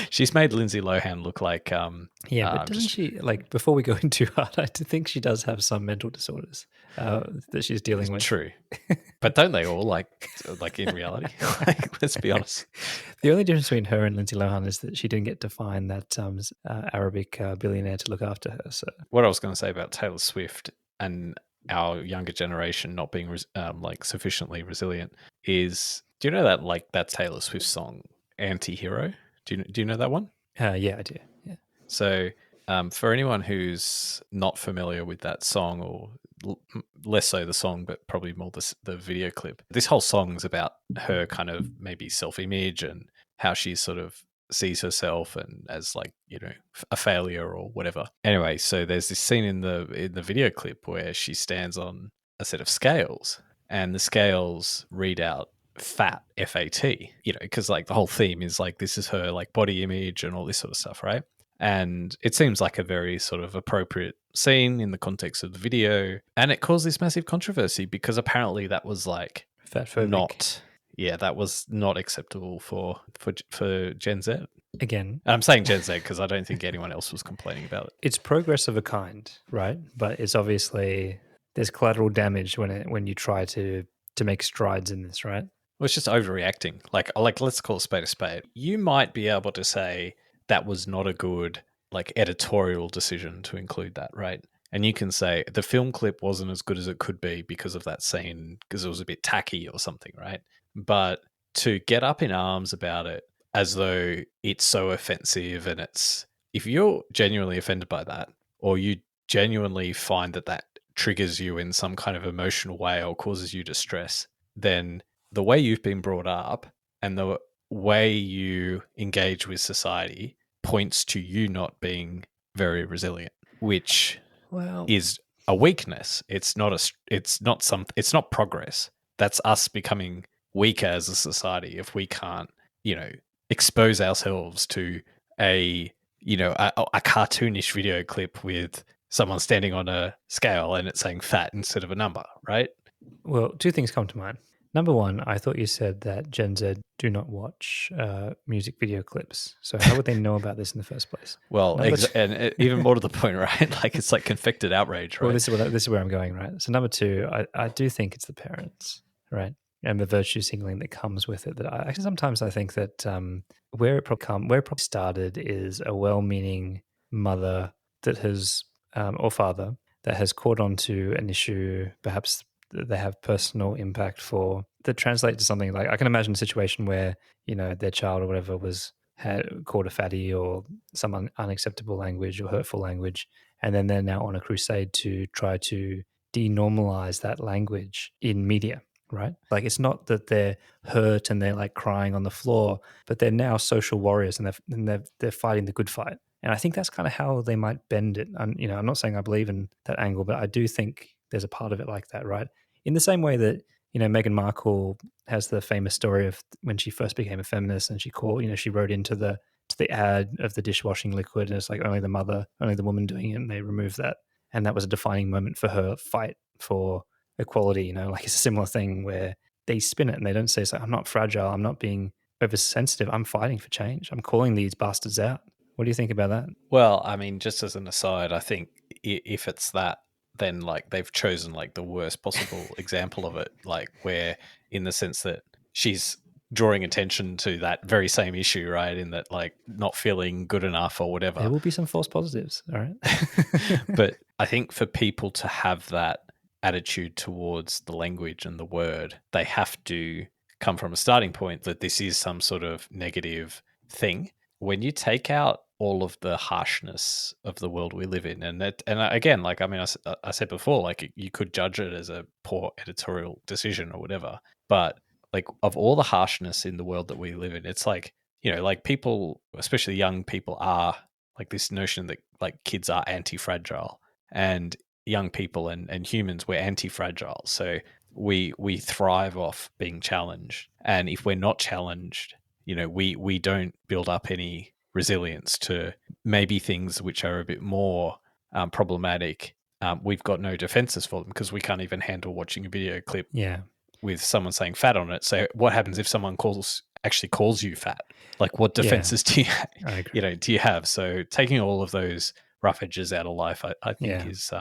She's made Lindsay Lohan look like Yeah, but doesn't she, like, before we go in too hard, I do think she does have some mental disorders that she's dealing with. True. But don't they all, like in reality? Like, let's be honest. The only difference between her and Lindsay Lohan is that she didn't get to find that Arabic billionaire to look after her. So What I was going to say about Taylor Swift and our younger generation not being like sufficiently resilient is, do you know that Taylor Swift song "Anti-Hero"? Do you know that one? yeah, I do. Yeah. So for anyone who's not familiar with that song, or less so the song, but probably more the video clip, this whole song's about her kind of maybe self-image and how she sort of sees herself and as like, a failure or whatever. Anyway, so there's this scene in the video clip where she stands on a set of scales and the scales read out fat, F-A-T, because like the whole theme is like, this is her like body image and all this sort of stuff, right? And it seems like a very sort of appropriate scene in the context of the video. And it caused this massive controversy because apparently that was like Fatphobic. that was not acceptable for Gen Z. Again, And I'm saying Gen Z because I don't think anyone else was complaining about it. it's progress of a kind, right? But it's obviously, there's collateral damage when you try to make strides in this, right? Well, it's just overreacting. Like let's call a spade a spade. You might be able to say that was not a good like editorial decision to include that, right? And you can say the film clip wasn't as good as it could be because of that scene, because it was a bit tacky or something, right? But to get up in arms about it as though it's so offensive, and if you're genuinely offended by that, or you genuinely find that triggers you in some kind of emotional way or causes you distress, then the way you've been brought up and the way you engage with society points to you not being very resilient, which is a weakness. It's not progress. That's us becoming weaker as a society if we can't, expose ourselves to a cartoonish video clip with someone standing on a scale and it's saying fat instead of a number, right? Well, two things come to mind. Number one, I thought you said that Gen Z do not watch music video clips. So how would they know about this in the first place? Well, and even more to the point, right? Like it's like confected outrage, right? Well, this is where I'm going, right? So number two, I do think it's the parents, right? And the virtue signaling that comes with it. That sometimes I think that where it probably started is a well-meaning mother that has or father that has caught on to an issue, perhaps they have personal impact for, that translate to something like, I can imagine a situation where, their child or whatever had called a fatty or some unacceptable language or hurtful language. And then they're now on a crusade to try to denormalize that language in media, right? Like, it's not that they're hurt and they're like crying on the floor, but they're now social warriors and they're fighting the good fight. And I think that's kind of how they might bend it. And, I'm not saying I believe in that angle, but I do think there's a part of it like that, right? In the same way that, Meghan Markle has the famous story of when she first became a feminist and she wrote into the ad of the dishwashing liquid, and it's like only the woman doing it, and they removed that. And that was a defining moment for her fight for equality, like it's a similar thing where they spin it and they don't say, I'm not fragile, I'm not being oversensitive, I'm fighting for change, I'm calling these bastards out. What do you think about that? Well, I mean, just as an aside, I think if it's that, then like they've chosen like the worst possible example of it, like where in the sense that she's drawing attention to that very same issue, right? In that, like, not feeling good enough or whatever. There will be some false positives, all right? But I think for people to have that attitude towards the language and the word, they have to come from a starting point that this is some sort of negative thing. When you take out all of the harshness of the world we live in, and again, like, I mean, I said before, like, you could judge it as a poor editorial decision or whatever, but like, of all the harshness in the world that we live in, it's like, you know, like, people, especially young people, are like this notion that, like, kids are anti-fragile, and young people and humans, we're anti-fragile. So we thrive off being challenged, and if we're not challenged, you know, we don't build up any resilience to maybe things which are a bit more problematic. We've got no defenses for them because we can't even handle watching a video clip Yeah. with someone saying fat on it. So what happens if someone actually calls you fat? Like, what defenses do you have? So taking all of those rough edges out of life, I think is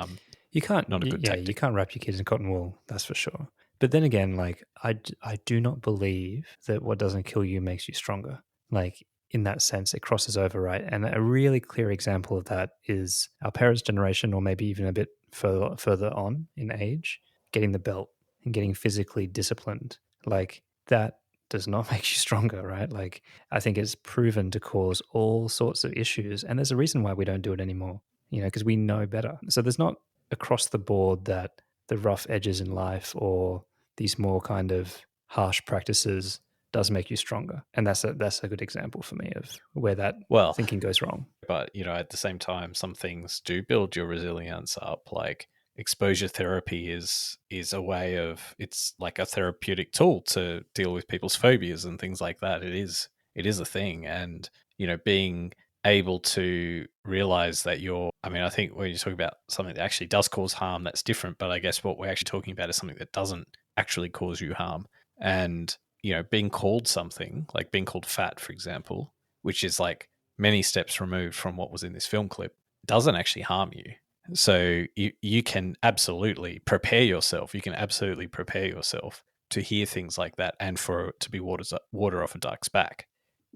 you can't not a good tactic. You can't wrap your kids in cotton wool, that's for sure. But then again, like, I do not believe that what doesn't kill you makes you stronger. Like, in that sense, it crosses over, right? And a really clear example of that is our parents' generation, or maybe even a bit further on in age, getting the belt and getting physically disciplined. Like, that does not make you stronger, right? Like, I think it's proven to cause all sorts of issues. And there's a reason why we don't do it anymore, you know, because we know better. So there's not across the board that the rough edges in life or these more kind of harsh practices does make you stronger. And that's a good example for me of where that thinking goes wrong. But, you know, at the same time, some things do build your resilience up. Like, exposure therapy is a way of, it's like a therapeutic tool to deal with people's phobias and things like that. It is a thing. And, you know, being able to realize that I think when you talk about something that actually does cause harm, that's different. But I guess what we're actually talking about is something that doesn't actually cause you harm. And, you know, being called something, like being called fat, for example, which is like many steps removed from what was in this film clip, doesn't actually harm you. So you can absolutely prepare yourself. You can absolutely prepare yourself to hear things like that, and for it to be water off a duck's back.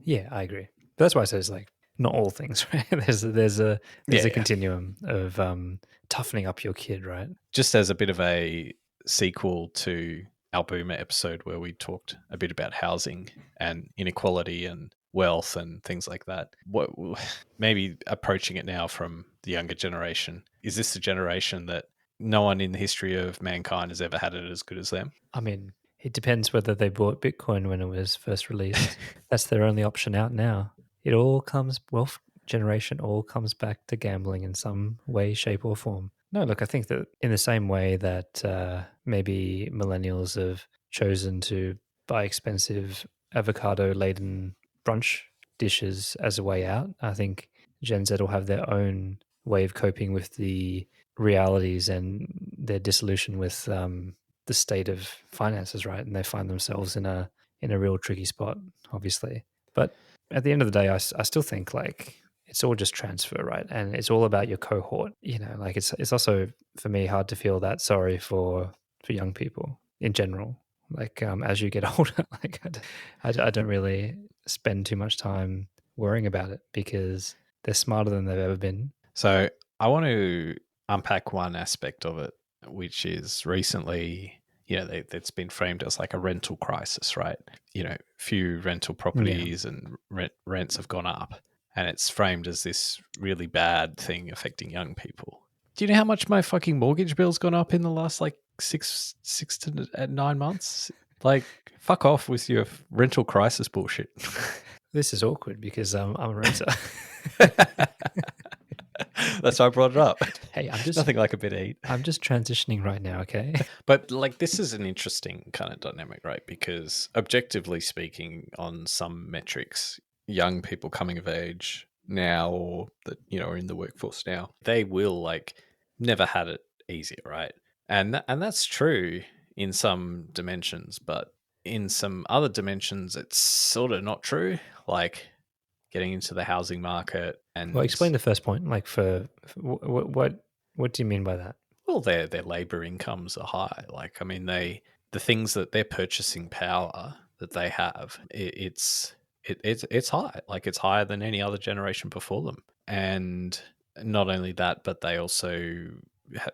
Yeah, I agree. But that's why I say it's like not all things, right? There's a continuum of toughening up your kid, right? Just as a bit of a sequel to our Boomer episode where we talked a bit about housing and inequality and wealth and things like that. Maybe approaching it now from the younger generation. Is this the generation that no one in the history of mankind has ever had it as good as them? I mean, it depends whether they bought Bitcoin when it was first released. That's their only option out now. It all comes, wealth generation all comes back to gambling in some way, shape, or form. No, look, I think that in the same way that maybe millennials have chosen to buy expensive avocado-laden brunch dishes as a way out, I think Gen Z will have their own way of coping with the realities and their dissolution with the state of finances, right? And they find themselves in a real tricky spot, obviously. But at the end of the day, I still think like it's all just transfer, right? And it's all about your cohort. You know, like it's also for me hard to feel that sorry for young people in general. Like as you get older, like I don't really spend too much time worrying about it because they're smarter than they've ever been. So I want to unpack one aspect of it, which is recently, you know, it's been framed as like a rental crisis, right? You know, few rental properties and rents have gone up, and it's framed as this really bad thing affecting young people. Do you know how much my fucking mortgage bill's gone up in the last like 6 to 9 months? Like, fuck off with your rental crisis bullshit. This is awkward because I'm a renter. That's why I brought it up. Hey, I'm just nothing like a bit of eat. I'm just transitioning right now, okay? But like, this is an interesting kind of dynamic, right? Because objectively speaking, on some metrics, young people coming of age now, or that, you know, are in the workforce now, they will like never had it easier, right? And that's true in some dimensions, but in some other dimensions, it's sort of not true. Like getting into the housing market and explain the first point. Like for what do you mean by that? Well, their labor incomes are high. Like, I mean, the things that their purchasing power, that they have, it's high. Like, it's higher than any other generation before them. And not only that, but they also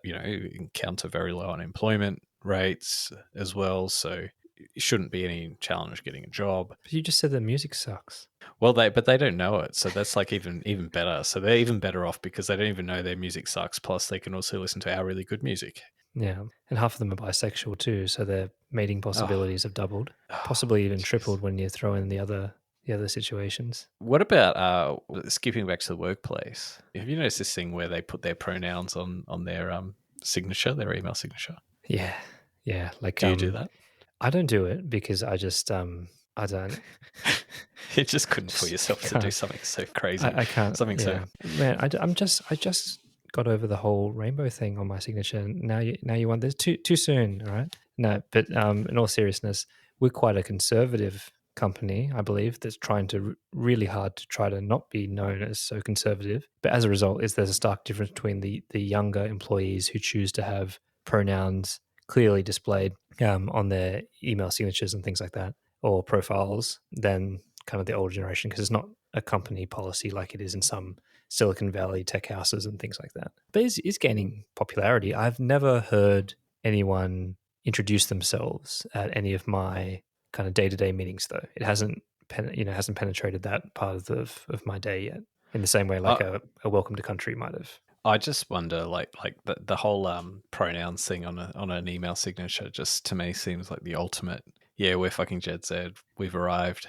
encounter very low unemployment rates as well. So it shouldn't be any challenge getting a job. But you just said the music sucks. Well, but they don't know it, so that's like even better. So they're even better off because they don't even know their music sucks. Plus, they can also listen to our really good music. Yeah, and half of them are bisexual too, so their mating possibilities have doubled, possibly even tripled when you throw in the other situations. What about skipping back to the workplace? Have you noticed this thing where they put their pronouns on their signature, their email signature? Yeah. Like, do you do that? I don't do it because I just I don't. You just couldn't put yourself to do something so crazy. I can't. Something so. Man, I just got over the whole rainbow thing on my signature. Now you want this too soon, all right? No, but in all seriousness, we're quite a conservative company, I believe, that's trying to really hard to try to not be known as so conservative. But as a result, there's a stark difference between the younger employees who choose to have pronouns clearly displayed on their email signatures and things like that, or profiles, than kind of the older generation, because it's not a company policy like it is in some Silicon Valley tech houses and things like that. But it's gaining popularity. I've never heard anyone introduce themselves at any of my kind of day-to-day meetings, though. It hasn't penetrated that part of my day yet, in the same way like a welcome to country might have. I just wonder, like the whole pronouns thing on an email signature just to me seems like the ultimate. Yeah, we're fucking Jet Z. We've arrived.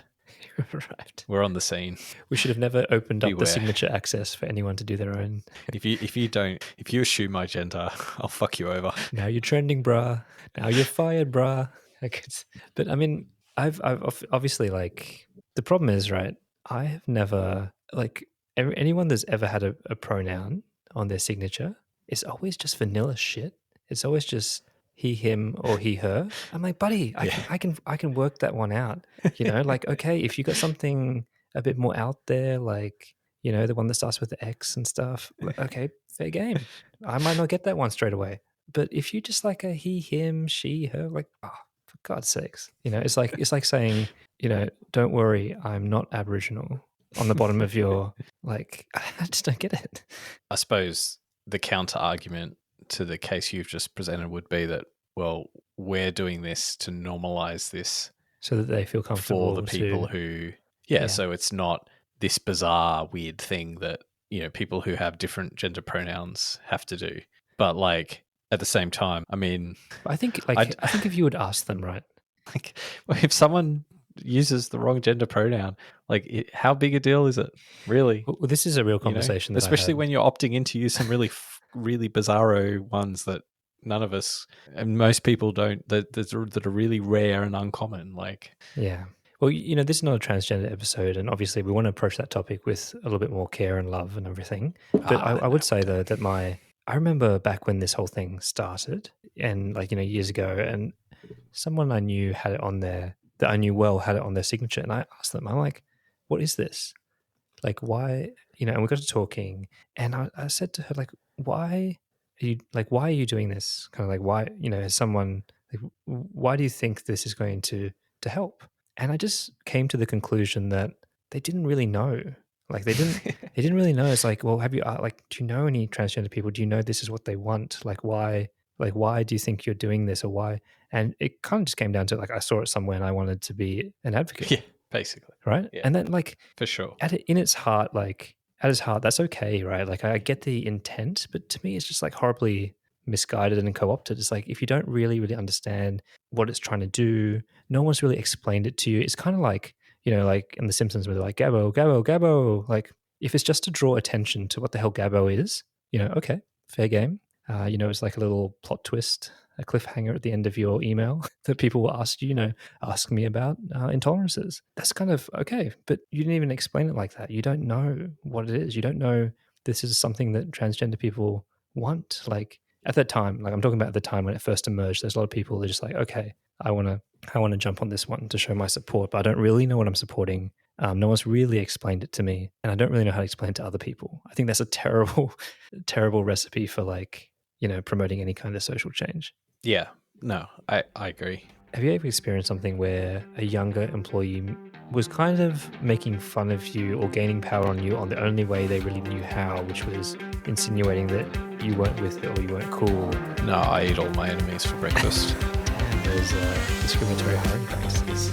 Right. We're on the scene. We should have never opened up Beware. the signature access for anyone to do their own. If you assume my gender, I'll fuck you over. Now you're trending, brah. Now you're fired, brah. But I mean, I've obviously, like, the problem is, right, I have never, like, anyone that's ever had a pronoun on their signature, it's always just vanilla shit. It's always just he, him, or he, her. I'm like, buddy, I can work that one out. Like, okay, if you got something a bit more out there, like, the one that starts with the X and stuff, okay, fair game. I might not get that one straight away. But if you just like a he, him, she, her, like, oh, for God's sakes, it's like saying, don't worry, I'm not Aboriginal on the bottom of your, like, I just don't get it. I suppose the counter argument to the case you've just presented would be that, well, we're doing this to normalize this so that they feel comfortable for the people who, so it's not this bizarre, weird thing that, people who have different gender pronouns have to do. But, like, at the same time, I mean, I think if you would ask them, right, like, if someone uses the wrong gender pronoun, like, how big a deal is it, really? Well, this is a real conversation, especially when you're opting in to use some really really bizarro ones that none of us and most people don't, that are really rare and uncommon. Like, yeah. Well, this is not a transgender episode, and obviously we want to approach that topic with a little bit more care and love and everything. But I would say, though, that I remember back when this whole thing started, and, like, years ago, and someone I knew had it on there, that I knew well had it on their signature, and I asked them, I'm like, what is this? Like, why? And we got to talking, and I said to her, like, why are you doing this? Kind of like, why, as someone, like, why do you think this is going to help? And I just came to the conclusion that they didn't really know. Like, they didn't really know. It's like, well, have you, like, do you know any transgender people? Do you know this is what they want? Like, why do you think you're doing this, or why? And it kind of just came down to, like, I saw it somewhere and I wanted to be an advocate. Yeah, basically. Right. Yeah. And then, like, for sure, at its heart, that's okay, right? Like, I get the intent, but to me, it's just, like, horribly misguided and co-opted. It's like, if you don't really, really understand what it's trying to do, no one's really explained it to you. It's kind of like, like in The Simpsons where they're like, Gabbo, Gabbo, Gabbo. Like, if it's just to draw attention to what the hell Gabbo is, okay, fair game. It's like a little plot twist, a cliffhanger at the end of your email that people will ask you, ask me about intolerances. That's kind of okay, but you didn't even explain it like that. You don't know what it is. You don't know this is something that transgender people want. Like, at that time, like, I'm talking about at the time when it first emerged, there's a lot of people that are just like, okay, I want to jump on this one to show my support, but I don't really know what I'm supporting. No one's really explained it to me, and I don't really know how to explain it to other people. I think that's a terrible, terrible recipe for, like, promoting any kind of social change. Yeah, no, I agree. Have you ever experienced something where a younger employee was kind of making fun of you or gaining power on you on the only way they really knew how, which was insinuating that you weren't with it or you weren't cool? No, I eat all my enemies for breakfast. And those discriminatory hiring practices.